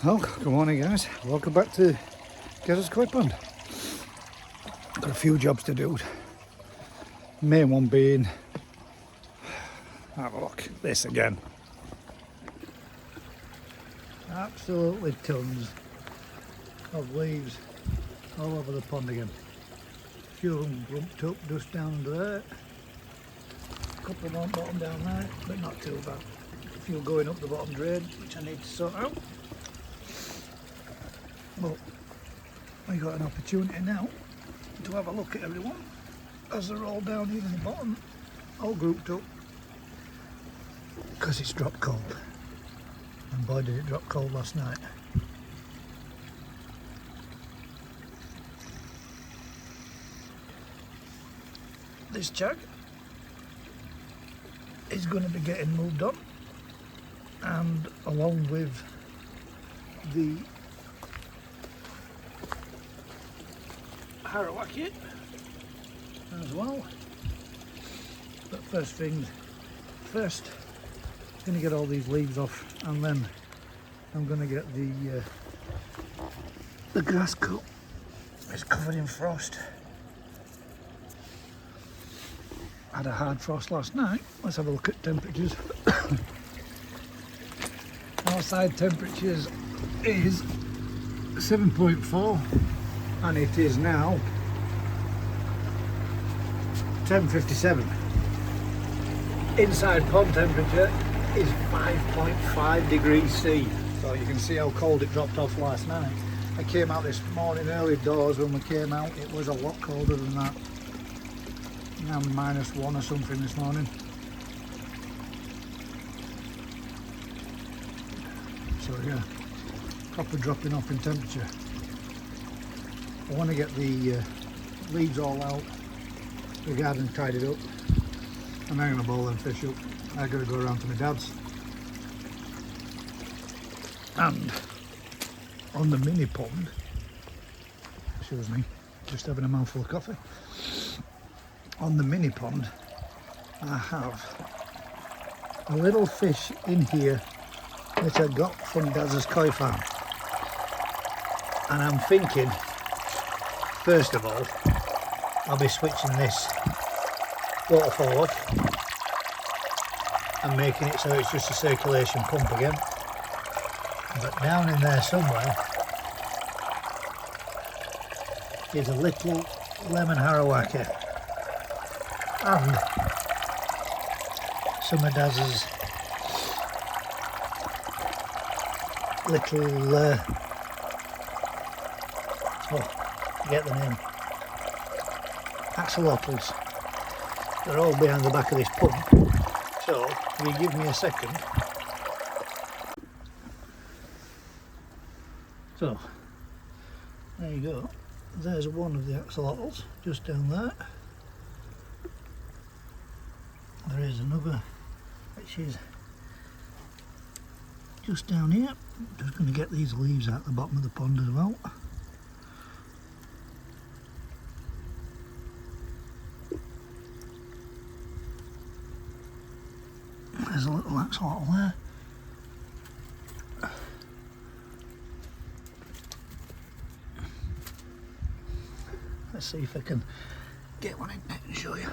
Well, good morning guys, welcome back to Gezza's Koi Pond. Got a few jobs to do. Main one being, have a look, this again. Absolutely tons of leaves all over the pond again. A few of them lumped up just down under there. A couple more bottom down there, but not too bad. A few going up the bottom drain, which I need to sort out. But we got an opportunity now to have a look at everyone as they're all down here in the bottom, all grouped up, because it's dropped cold. And boy did it drop cold last night. This jag is going to be getting moved on, and along with the Harawaki as well. But first things first, I'm going to get all these leaves off, and then I'm going to get the grass cut. It's covered in frost. Had a hard frost last night. Let's have a look at temperatures. Outside temperatures is 7.4 and it is now 10:57. Inside pond temperature is 5.5 degrees C. So you can see how cold it dropped off last night. I came out this morning early doors. When we came out it was a lot colder than that. Now -1 or something this morning. So yeah, proper dropping off in temperature. I want to get the leaves all out, the garden tidied up, and I'm going to boil them fish up. I've got to go around to my dad's. And on the mini pond, excuse me, just having a mouthful of coffee. On the mini pond, I have a little fish in here that I got from Dad's koi farm. And I'm thinking, first of all, I'll be switching this waterfall off and making it so it's just a circulation pump again. But down in there somewhere is a little lemon harawaki and some of Daz's little get the name, axolotls. They're all behind the back of this pump, so if you give me a second. So there you go, there's one of the axolotls just down there. There is another which is just down here. Just going to get these leaves out the bottom of the pond as well. There's a little axolotl there. Let's see if I can get one in net and show you.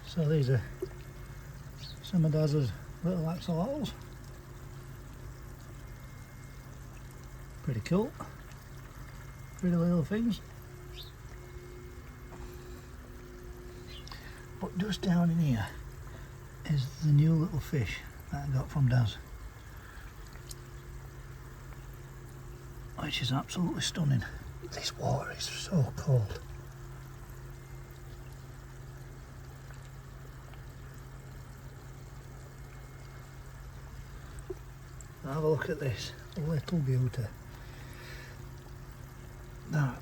So these are some of Daz's little axolotls. Pretty cool. Pretty little things. But just down in here is the new little fish that I got from Daz, which is absolutely stunning. This water is so cold. Have a look at this little beauty. That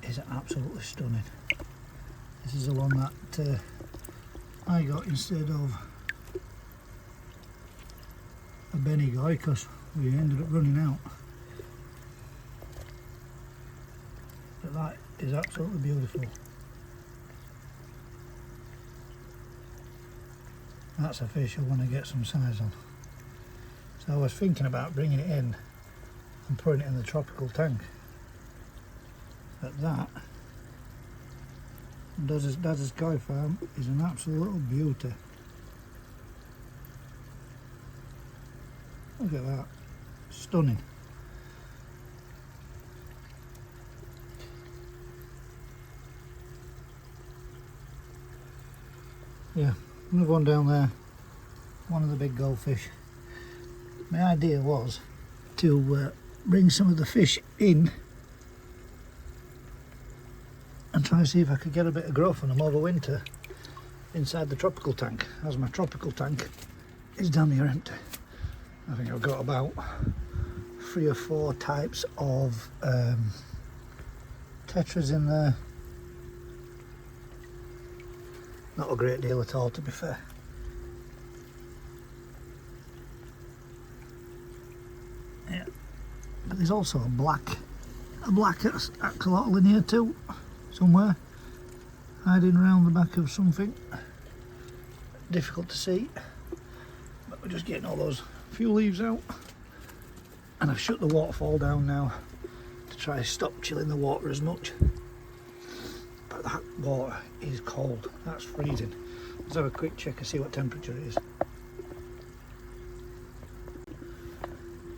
is absolutely stunning. This is the one that I got instead of a Benny-Guy because we ended up running out. But that is absolutely beautiful. That's a fish I want to get some size on. So I was thinking about bringing it in and putting it in the tropical tank. But that Dad's Koi Farm is an absolute little beauty. Look at that, stunning. Yeah, another one down there, one of the big goldfish. My idea was to bring some of the fish in and try and see if I could get a bit of growth on them over winter inside the tropical tank, as my tropical tank is down here empty. I think I've got about 3 or 4 types of tetras in there. Not a great deal at all, to be fair. Yeah, but there's also a black axolotl in here too, somewhere, hiding around the back of something. Difficult to see, but we're just getting all those few leaves out, and I've shut the waterfall down now to try and stop chilling the water as much. But that water is cold, that's freezing. Let's have a quick check and see what temperature it is.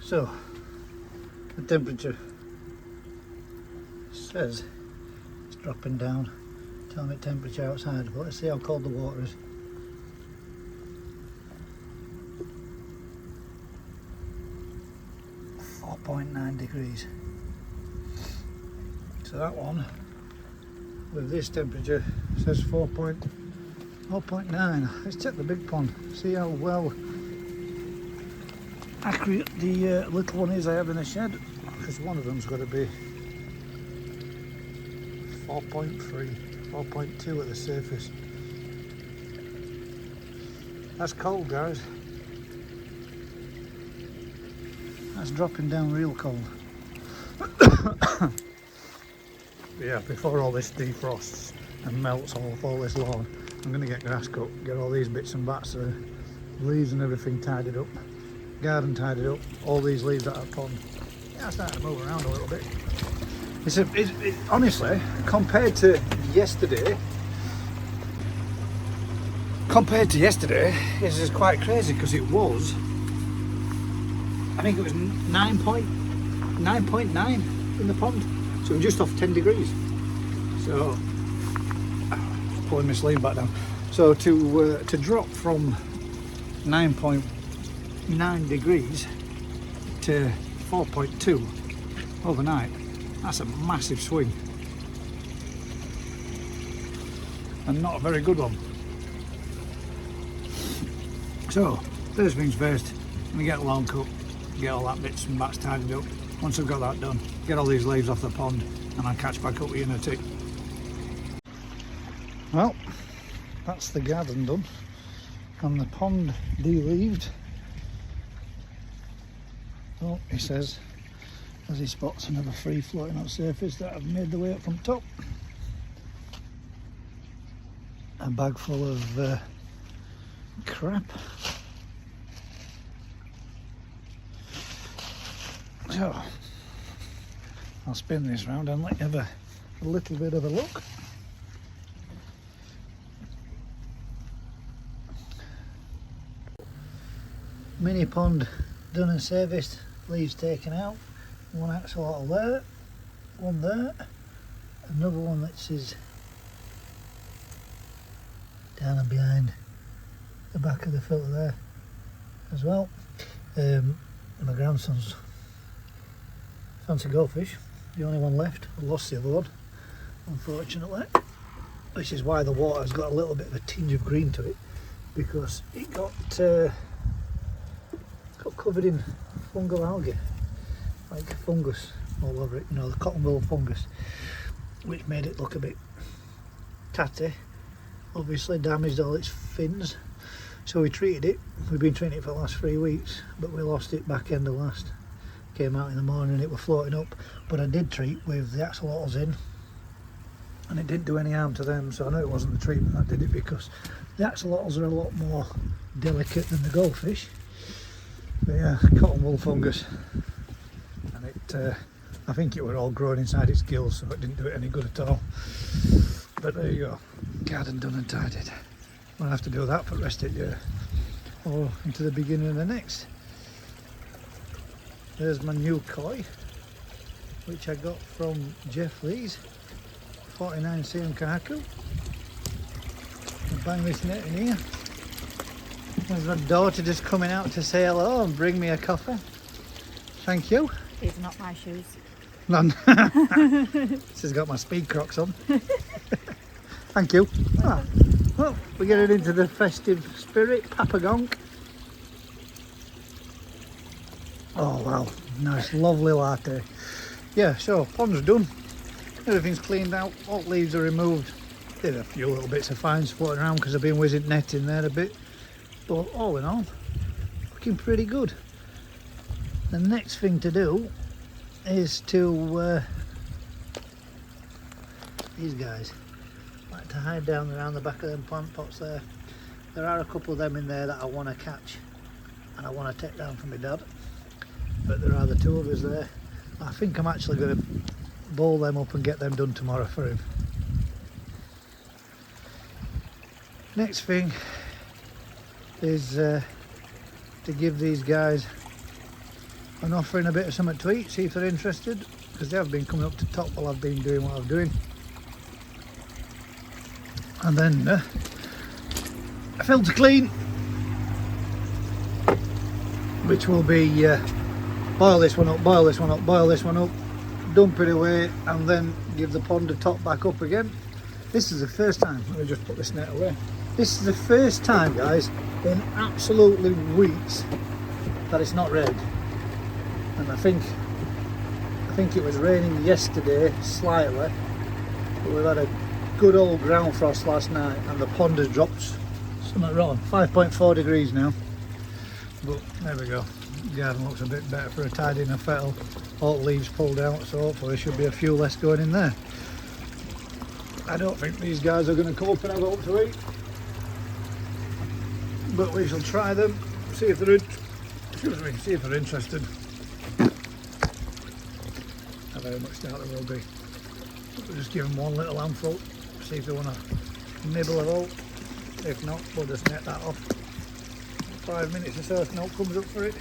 So, the temperature says it's dropping down. Tell me temperature outside, but let's see how cold the water is. .9 degrees. So that one with this temperature says 4.9. Let's check the big pond, see how well accurate the little one is I have in the shed, because one of them's got to be 4.3, 4.2 at the surface. That's cold, guys. That's dropping down real cold. Yeah, before all this defrosts and melts off all this lawn, I'm going to get grass cut, get all these bits and bats, leaves and everything tidied up, garden tidied up, all these leaves out of the pond. Yeah, starting to move around a little bit. Honestly, compared to yesterday, this is quite crazy, because it was, I think it was 9.9 in the pond, so we're just off 10 degrees. So, just pulling my sleeve back down. So to drop from 9.9 degrees to 4.2 overnight, that's a massive swing, and not a very good one. So, first things first, I'm going to get a lawn cut, get all that bits and bats tidied up. Once I've got that done, get all these leaves off the pond, and I'll catch back up with you in a tick. Well, that's the garden done, and the pond de-leaved. Oh, he says, as he spots another 3 floating on the surface that have made their way up from top. A bag full of crap. So, I'll spin this round and let you have a little bit of a look. Mini pond done and serviced, leaves taken out. One axolotl there, one there, another one that is down and behind the back of the filter there as well. My grandson's fancy goldfish, the only one left. I lost the other one, unfortunately, which is why the water's got a little bit of a tinge of green to it, because it got covered in fungal algae, like fungus all over it, you know, the cotton wool fungus, which made it look a bit tatty, obviously damaged all its fins. So we treated it. We've been treating it for the last 3 weeks, but we lost it back end of last. Came out in the morning and it was floating up, but I did treat with the axolotls in, and it didn't do any harm to them, so I know it wasn't the treatment that did it, because the axolotls are a lot more delicate than the goldfish. But yeah, cotton wool fungus, and it I think it were all growing inside its gills, so it didn't do it any good at all. But there you go, garden done and tidied. We'll have to do that for the rest of the year, or into the beginning of the next. There's my new koi, which I got from Jeff Lee's, 49 cm kahaku. I'll bang this net in here. There's my daughter just coming out to say hello and bring me a coffee. Thank you. These are not my shoes. None. She's got my speed crocs on. Thank you. Ah, well, we're getting into the festive spirit. Papagonk. Oh wow, nice, lovely latte. Yeah, so pond's done. Everything's cleaned out. All leaves are removed. There's a few little bits of fines floating around because I've been whizzing net in there a bit. But all in all, looking pretty good. The next thing to do is to these guys like to hide down around the back of them plant pots there. There are a couple of them in there that I want to catch and I want to take down for my dad, but there are the two of us there. I think I'm actually going to bowl them up and get them done tomorrow for him. Next thing is to give these guys an offering, a bit of something to eat, see if they're interested, because they have been coming up to top while I've been doing what I'm doing. And then filter clean, which will be boil this one up, boil this one up, boil this one up, dump it away, and then give the pond a top back up again. This is the first time, let me just put this net away. This is the first time, guys, in absolutely weeks that it's not rained. And I think it was raining yesterday slightly, but we've had a good old ground frost last night and the pond has dropped something wrong, 5.4 degrees now. But there we go, the garden looks a bit better for a tidying of fettle. All leaves pulled out, so hopefully there should be a few less going in there. I don't think these guys are going to come up and have a look to eat, but we shall try them, see if they're interested. I very much doubt they will be. We'll just give them one little handful, see if they want to nibble at all. If not, we'll just net that off. 5 minutes or so if no comes up for it.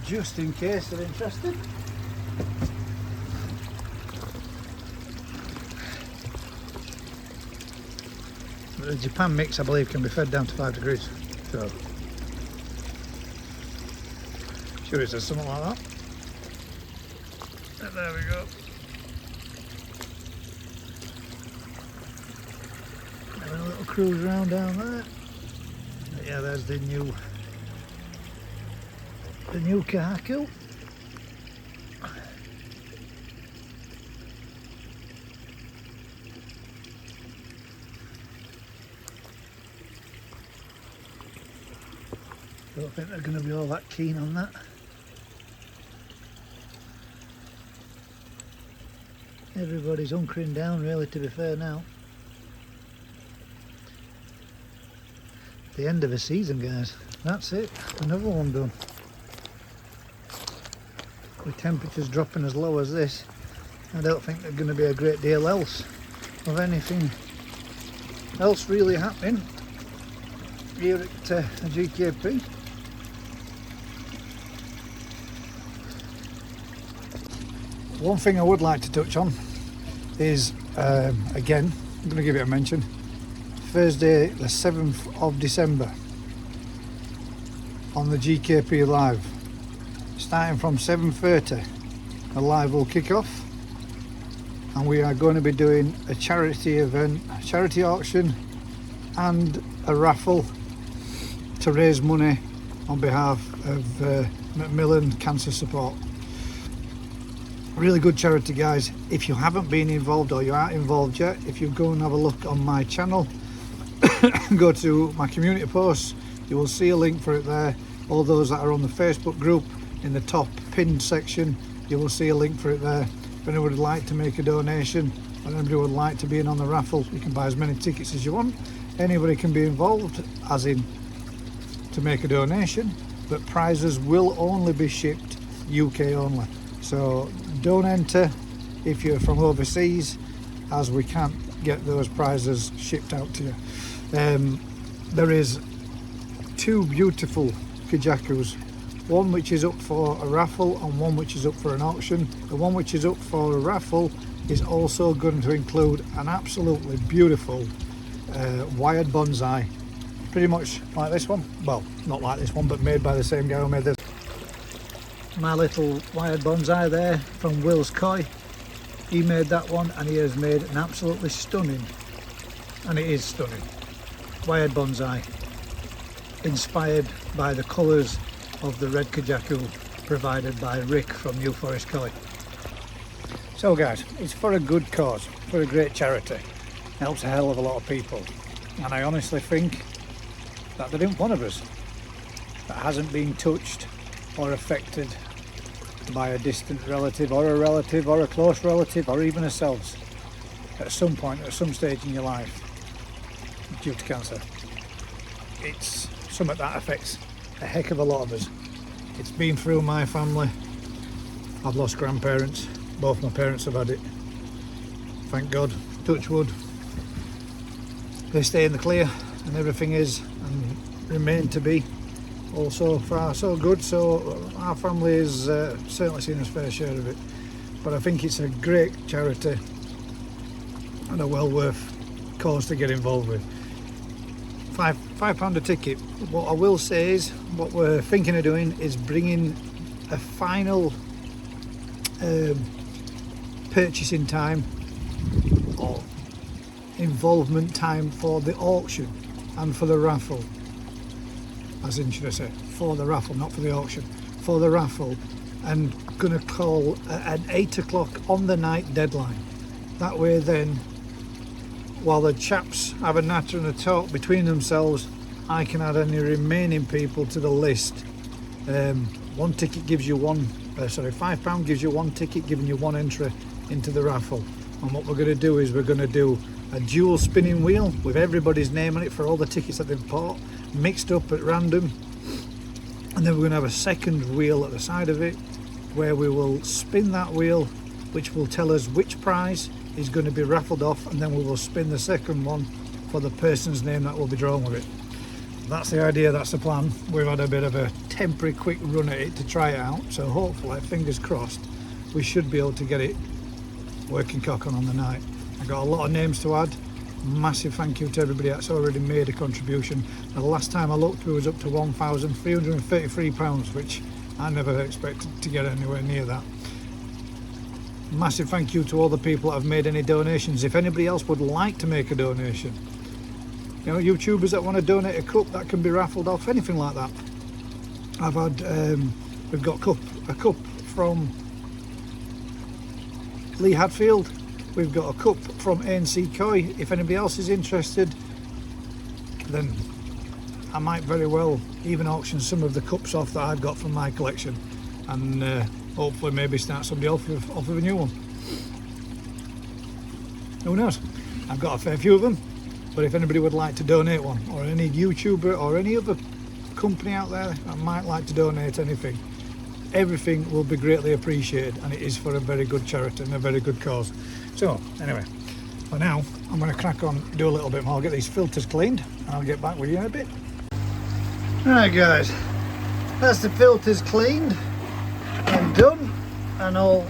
Just in case they're interested. The Japan mix, I believe, can be fed down to 5 degrees. So, sure it says something like that. And there we go. Having a little cruise around down there. But yeah, there's the new kahaku. Don't think they're going to be all that keen on that. Everybody's hunkering down, really, to be fair now. The end of the season, guys. That's it. Another one done. With temperatures dropping as low as this, I don't think there's going to be a great deal else of anything else really happening here at GKP. One thing I would like to touch on is, again, I'm going to give it a mention, Thursday the 7th of December on the GKP Live. Starting from 7:30, the live will kick off and we are going to be doing a charity event, a charity auction and a raffle to raise money on behalf of Macmillan Cancer Support. Really good charity, guys. If you haven't been involved or you aren't involved yet, if you go and have a look on my channel, go to my community posts, you will see a link for it there. All those that are on the Facebook group, in the top pinned section, you will see a link for it there. If anybody would like to make a donation, or anybody would like to be in on the raffle, you can buy as many tickets as you want. Anybody can be involved, as in to make a donation, but prizes will only be shipped UK only. So don't enter if you're from overseas, as we can't get those prizes shipped out to you. There is two beautiful Kajakus, one which is up for a raffle and one which is up for an auction. The one which is up for a raffle is also going to include an absolutely beautiful wired bonsai, pretty much like this one. Well, not like this one, but made by the same guy who made this. My little wired bonsai there from Will's Koi. He made that one, and he has made an absolutely stunning, and it is stunning, wired bonsai, inspired by the colours of the red Kajaku provided by Rick from New Forest Koi. So guys, it's for a good cause, for a great charity. Helps a hell of a lot of people, and I honestly think that there isn't one of us that hasn't been touched or affected by a distant relative or a close relative, or even ourselves at some point, at some stage in your life, due to cancer. It's something that affects a heck of a lot of us. It's been through my family. I've lost grandparents, both my parents have had it. Thank God, touch wood, they stay in the clear, and everything is and remain to be all so far so good. So our family has certainly seen its fair share of it, but I think it's a great charity and a well worth cause to get involved with. £5 a ticket. What I will say is, what we're thinking of doing is bringing a final purchasing time or involvement time for the auction and for the raffle, as in, should I say, for the raffle, not for the auction, for the raffle, and gonna call an 8 o'clock on the night deadline. That way then, while the chaps have a natter and a talk between themselves, I can add any remaining people to the list. One ticket gives you one, £5 gives you one ticket, giving you one entry into the raffle. And what we're going to do is we're going to do a dual spinning wheel with everybody's name on it for all the tickets that they've bought, mixed up at random. And then we're going to have a second wheel at the side of it, where we will spin that wheel, which will tell us which prize is going to be raffled off, and then we will spin the second one for the person's name that will be drawn with it. That's the idea, that's the plan. We've had a bit of a temporary quick run at it to try it out, so hopefully, fingers crossed, we should be able to get it working cock on the night. I've got a lot of names to add. Massive thank you to everybody that's already made a contribution. The last time I looked, we was up to £1,333, which I never expected to get anywhere near that. Massive thank you to all the people that have made any donations. If anybody else would like to make a donation, you know, YouTubers that want to donate a cup that can be raffled off, anything like that. I've had, we've got a cup from Lee Hadfield. We've got a cup from ANC Koi. If anybody else is interested, then I might very well even auction some of the cups off that I've got from my collection, and hopefully maybe start somebody off with a new one. Who knows? I've got a fair few of them, but if anybody would like to donate one, or any YouTuber or any other company out there that might like to donate anything, everything will be greatly appreciated, and it is for a very good charity and a very good cause. So anyway, for now I'm going to crack on, do a little bit more. I'll get these filters cleaned and I'll get back with you in a bit. Alright guys, that's the filters cleaned and done and all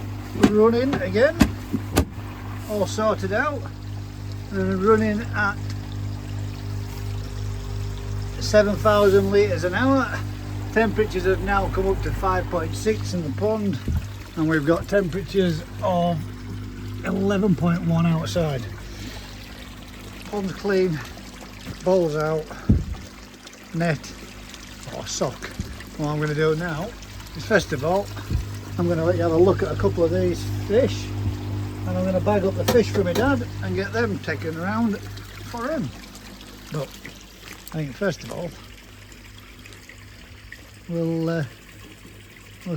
running again, all sorted out, and running at 7,000 litres an hour. Temperatures have now come up to 5.6 in the pond, and we've got temperatures of 11.1 outside. Pond's clean, bowls out, net or sock. What I'm going to do now is, first of all, I'm going to let you have a look at a couple of these fish, and I'm going to bag up the fish for my dad and get them taken around for him. But I think first of all we'll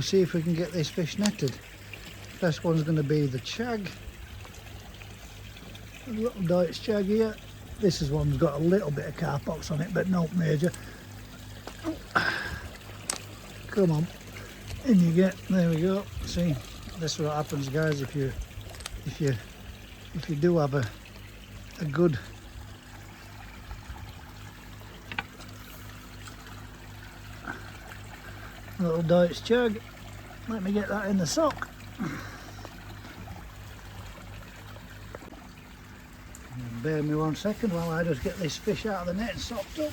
see if we can get this fish netted. First one's going to be the shag. A little Deutsch shag here. This is one's got a little bit of carpox on it, but not major. Come on, in you get. There we go. See, this is what happens, guys. If you do have a good little Deutsch shag. Let me get that in the sock. Bear me 1 second while I just get this fish out of the net and socked up.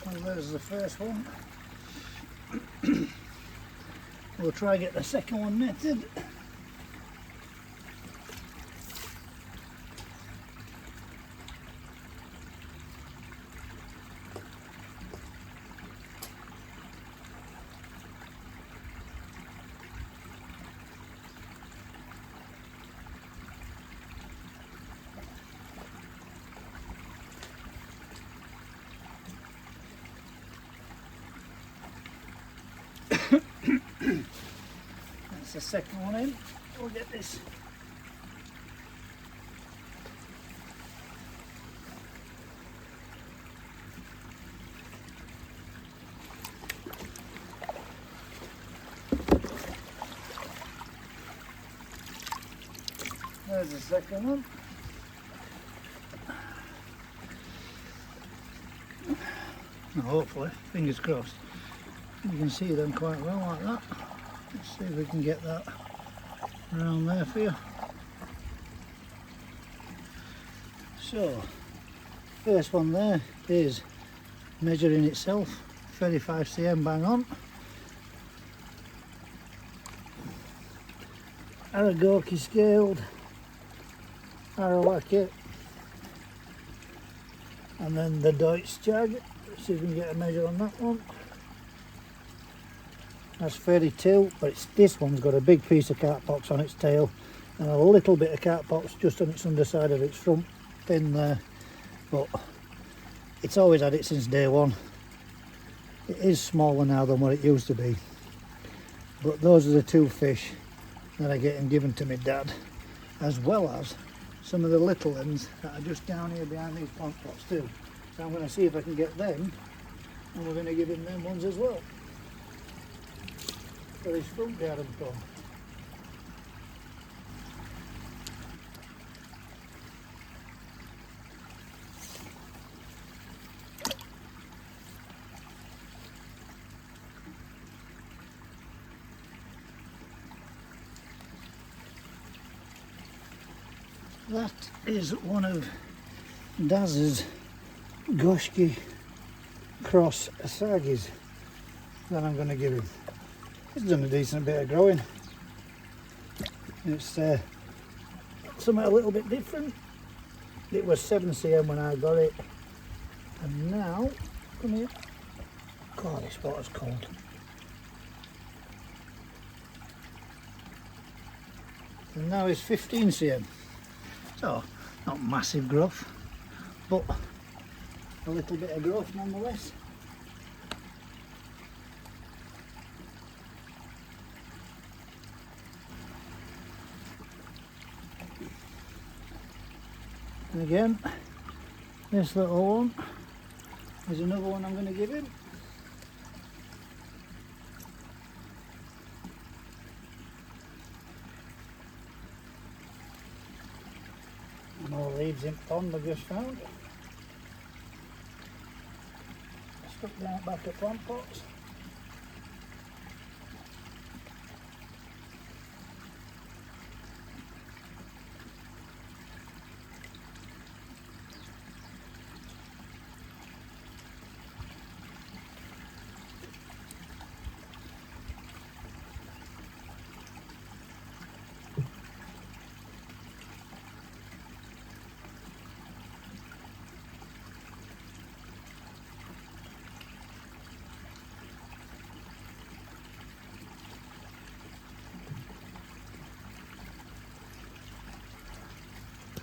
Well, there's the first one. We'll try and get the second one netted. That's the second one in. We'll get this. There's the second one. Now hopefully, fingers crossed, you can see them quite well like that. Let's see if we can get that around there for you. So, first one there is measuring itself, 35 cm bang on. Aragoki scaled, Arawaki, and then the Deutsch jag. Let's see if we can get a measure on that one. That's 32, but this one's got a big piece of carpox on its tail and a little bit of carpox just on its underside of its front fin there. But it's always had it since day one. It is smaller now than what it used to be. But those are the two fish that are getting given to my dad, as well as some of the little ones that are just down here behind these pond pots too. So I'm going to see if I can get them, and we're going to give him them ones as well. For his front garden pond. That is one of Daz's Goshki cross Asagis that I'm going to give him. He's done a decent bit of growing. It's something a little bit different. It was 7 cm when I got it, and now, come here. God, this water's cold. And now it's 15 cm. So, not massive growth, but a little bit of growth nonetheless. And again, this little one is another one I'm going to give him. More leaves in pond I've just found. Stuck down back at plant pots.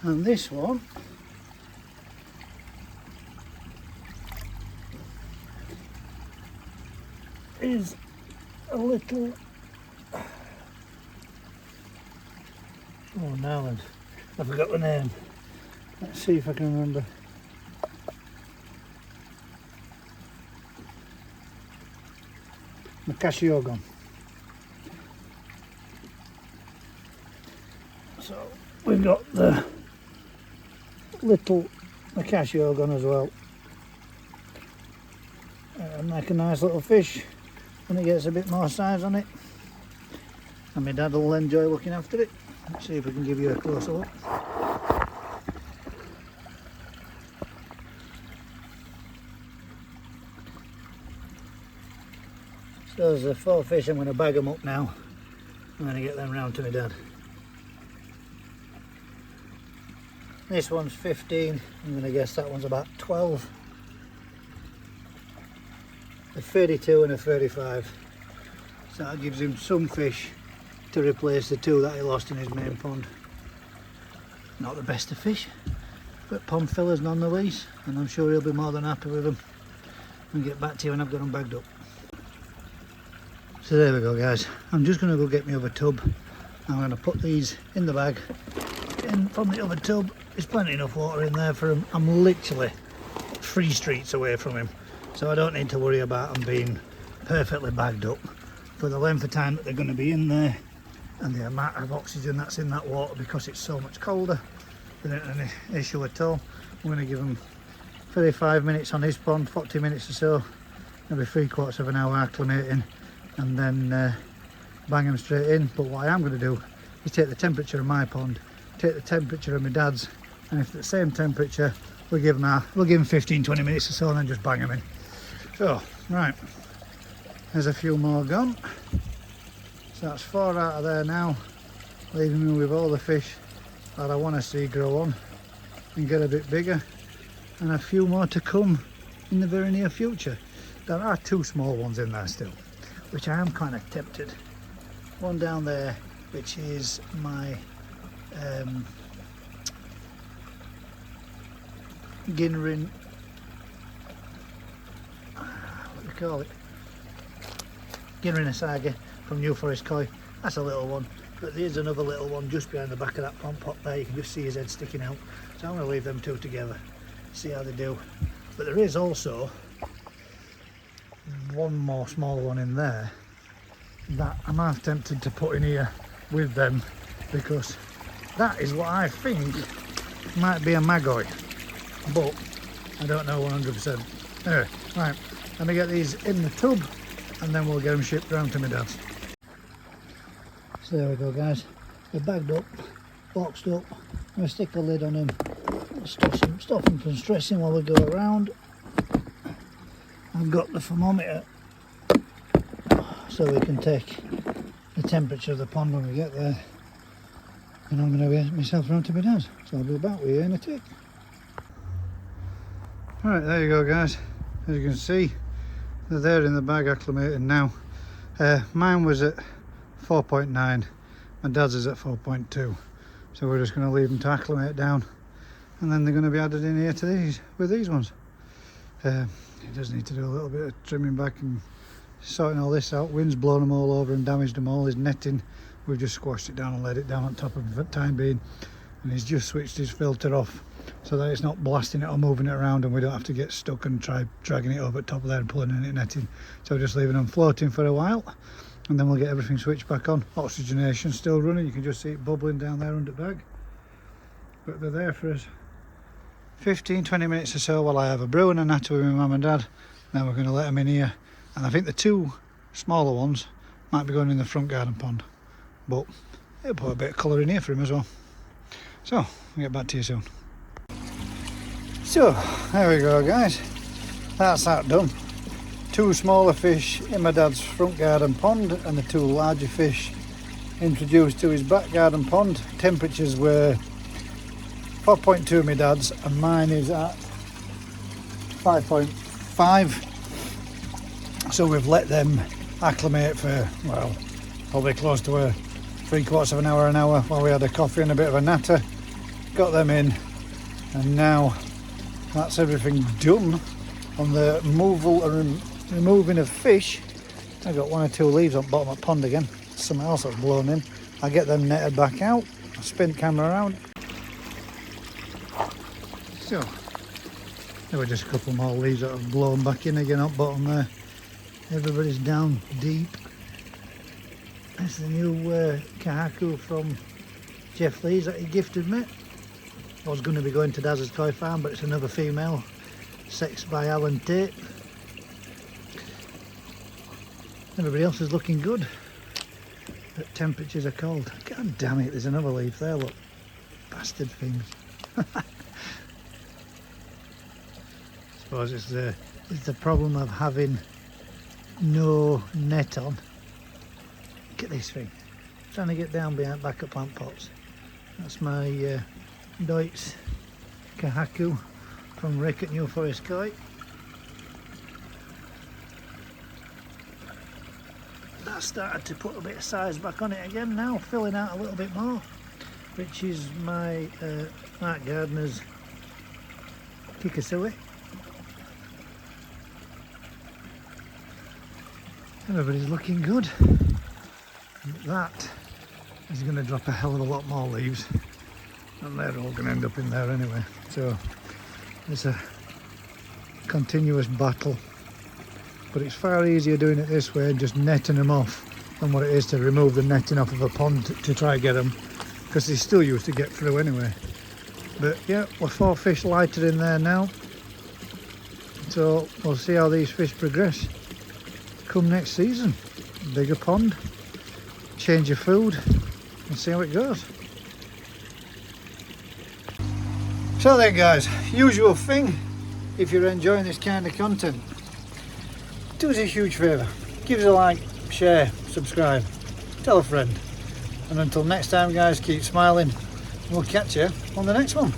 And this one is a little, oh now I forgot the name. Let's see if I can remember. LATASHA. So we've got the little LATASHA as well. Make a nice little fish when it gets a bit more size on it. And my dad will enjoy looking after it. Let's see if we can give you a closer look. So there's the 4 fish. I'm going to bag them up now. I'm going to get them round to my dad. This one's 15. I'm going to guess that one's about 12. A 32 and a 35. So that gives him some fish to replace the 2 that he lost in his main pond. Not the best of fish, but pond fillers none the least, and I'm sure he'll be more than happy with them. And get back to you when I've got them bagged up. So there we go guys, I'm just going to go get my other tub. I'm going to put these in the bag, in from the other tub. There's plenty enough water in there for him. I'm literally 3 streets away from him, so I don't need to worry about them being perfectly bagged up. For the length of time that they're going to be in there and the amount of oxygen that's in that water, because it's so much colder, there isn't any issue at all. I'm going to give them 35 minutes on his pond, 40 minutes or so, maybe 3/4 of an hour acclimating, and then bang them straight in. But what I am going to do is take the temperature of my pond, take the temperature of my dad's, and if it's the same temperature, we'll give them 15-20 minutes or so and then just bang them in. So right, there's a few more gone. So that's 4 out of there now, leaving me with all the fish that I want to see grow on and get a bit bigger, and a few more to come in the very near future. There are 2 small ones in there still, which I am kind of tempted. One down there, which is my Ginrin, what do you call it? Ginrin Asage from New Forest Koi. That's a little one, but there's another little one just behind the back of that pond pot there. You can just see his head sticking out. So I'm going to leave them 2 together, see how they do. But there is also one more small one in there that I'm half tempted to put in here with them, because that is what I think might be a magoi, but I don't know 100%. Anyway, right, let me get these in the tub and then we'll get them shipped round to my dad's. So there we go guys, they're bagged up, boxed up. I'm going to stick a lid on them, stop them from stressing while we go around. I've got the thermometer so we can take the temperature of the pond when we get there, and I'm going to get myself round to my dad's, so I'll be back with you in a tick. Alright, there you go guys, as you can see they're there in the bag acclimating now. Mine was at 4.9, my dad's is at 4.2, so we're just going to leave them to acclimate down, and then they're going to be added in here to these with these ones. It does need to do a little bit of trimming back and sorting all this out. Wind's blown them all over and damaged them all. His netting, we've just squashed it down and laid it down on top of it for the time being, and he's just switched his filter off so that it's not blasting it or moving it around, and we don't have to get stuck and try dragging it over the top of there and pulling in it netting. So we're just leaving them floating for a while, and then we'll get everything switched back on. Oxygenation still running, you can just see it bubbling down there under the bag, but they're there for us 15-20 minutes or so while I have a brew and a natter with my mum and dad. Then we're going to let them in here, and I think the 2 smaller ones might be going in the front garden pond, but it'll put a bit of colour in here for him as well. So I'll get back to you soon. So there we go guys, that's that done. 2 smaller fish in my dad's front garden pond and the 2 larger fish introduced to his back garden pond. Temperatures were 4.2 my dad's, and mine is at 5.5. So we've let them acclimate for, well, probably close to a 3/4 of an hour while we had a coffee and a bit of a natter. got them in, and now that's everything done on the removing of fish. I got 1 or 2 leaves on the bottom of the pond again, something else that's blown in. I get them netted back out, I spin the camera around. So there were just a couple more leaves that have blown back in again up bottom there. Everybody's down deep. That's the new kahaku from Jeff Lee's that he gifted me. I was going to be going to Daz's Koi Farm, but it's another female, sexed by Alan Tate. Everybody else is looking good, but temperatures are cold. God damn it, there's another leaf there, look. Bastard things. Suppose it's the problem of having no net on. Look at this thing. Trying to get down behind back of plant pots. That's my Deutsch kahaku from Rick at New Forest Koi. That started to put a bit of size back on it again now, filling out a little bit more, which is my Mark Gardner's Kikasui. Everybody's looking good. That is going to drop a hell of a lot more leaves, and they're all going to end up in there anyway. So it's a continuous battle, but it's far easier doing it this way, just netting them off, than what it is to remove the netting off of a pond to try and get them, because they still used to get through anyway. But yeah, we're 4 fish lighter in there now, so we'll see how these fish progress come next season. Bigger pond, change of food, and see how it goes. So then guys, usual thing, if you're enjoying this kind of content, do us a huge favour, give us a like, share, subscribe, tell a friend, and until next time guys, keep smiling. We'll catch you on the next one.